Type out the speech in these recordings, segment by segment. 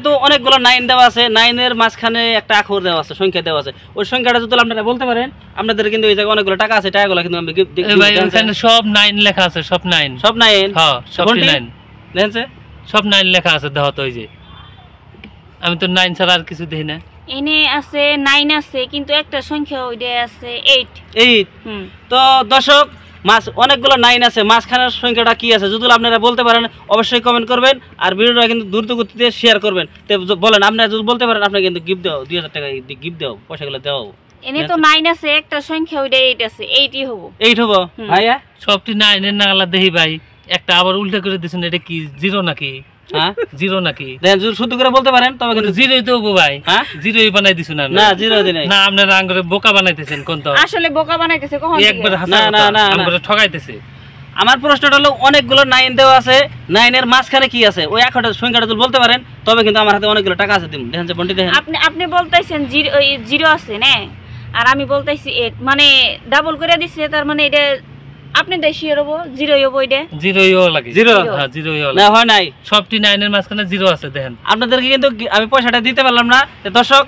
তো অনেকগুলো 9 দেওয়া আছে, 9 এর মাঝখানে একটা আখর দেওয়া আছে, সংখ্যা দেওয়া আছে। ওই সংখ্যাটা যদি আপনারা বলতে পারেন, আপনাদের কিন্তু এই জায়গায় অনেকগুলো টাকা আছে, টাকাগুলো কিন্তু আমি ভাই ওখানে সব 9 লেখা আছে, সব 9 সব 9। হ্যাঁ সব 9 দেখেন সব 9 লেখা আছে, দেখো তো ওই যে আমি তো 9 ছাড়া আর কিছু দেখি না। এনে আছে 9 আছে, কিন্তু একটা সংখ্যা ওইটা আছে 8। তো দর্শক অনেকগুলো 9 আছে, মাঝখানের সংখ্যাটা কি আছে যদি আপনারা বলতে পারেন অবশ্যই কমেন্ট করবেন, আর ভিডিওটা কিন্তু দ্রুত গতিতে শেয়ার করবেন। তো বলেন, আপনারা যদি বলতে পারেন আপনাকে কিন্তু গিফট দাও, 2000 টাকা গিফট দাও, পয়সাগুলো দাও। এনে তো 9 আছে, একটা সংখ্যা ওইটা 8 আছে, 8ই হবো। 8 হবো ভাইয়া? সবটি 9 এর নাগালা দেখি ভাই, একটা আবার উল্টা করে দিছেন, এটা কি 0 নাকি? হ্যাঁ 0 নাকি? দেখেন যদি শুদ্ধ করে বলতে পারেন তবে কিন্তু 0ই তো হবো ভাই। হ্যাঁ 0ই বানাই দিছুন না? না 0 দিই নাই। না আপনারা আঙ্গুরে বোকা বানাইতেছেন কোন তো? আসলে বোকা বানাইতেছে কখন? একবার হাসা না না আঙ্গুরে ঠকাইতেছে। আমার প্রশ্নটা হলো অনেকগুলো 9 দেওয়া আছে, 9 এর মাঝখানে কি আছে ওই একটা সংখ্যাটা যদি বলতে পারেন তবে কিন্তু আমার হাতে অনেকগুলো টাকা আছে দিন। দেখেন যে বন্টি দেখেন, আপনি বলতেছেন 0 আছে না, আর আমি বলতেছি 8, মানে ডাবল করে দিছে, তার মানে এটা আপনি দেশিয়ে রবো 0ই হবো, এটা 0ই লাগে। 0 হ্যাঁ 0ই লাগে। না হয় নাই, সবটি 9 এর মাঝখানে 0 আছে দেখেন। আপনাদেরকে কিন্তু আমি পয়সাটা দিতে পারলাম না। তো দর্শক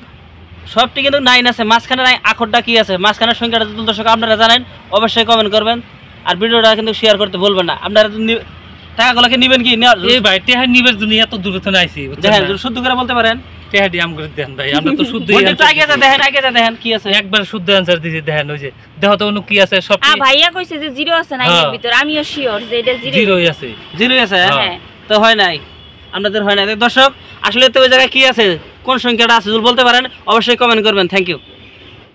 সবটি কিন্তু 9 আছে, মাঝখানে নাই, আখরটা কি আছে, মাঝখানের সংখ্যাটা যদি দর্শক আপনারা জানেন অবশ্যই কমেন্ট করবেন, আর ভিডিওটা কিন্তু শেয়ার করতে বলবেন না। আপনারা টাকাগুলোকে নেবেন কি? এই ভাই টেহা নিবের জন্য এত দূরে তো আইছি, দেখেন যদি শুদ্ধ করে বলতে পারেন টেহা দি আম করে দেন ভাই, আমরা তো শুদ্ধ আগে দেখেন কি আছে, একবার শুদ্ধ অ্যানসার দিছি। দেখেন ওই যে দেখো তো অনু কি আছে, সব ভাইয়া কইছে যে 0 আছে 9 এর ভিতর, আমিও শিওর যে এটা 0ই আছে। 0ই আছে? হ্যাঁ তো হয় নাই, আপনাদের হয় নাই। দর্শক আসলে তো ওই জায়গায় কি আছে, কোন সংখ্যাটা আছে যদি বলতে পারেন অবশ্যই কমেন্ট করবেন। Thank you.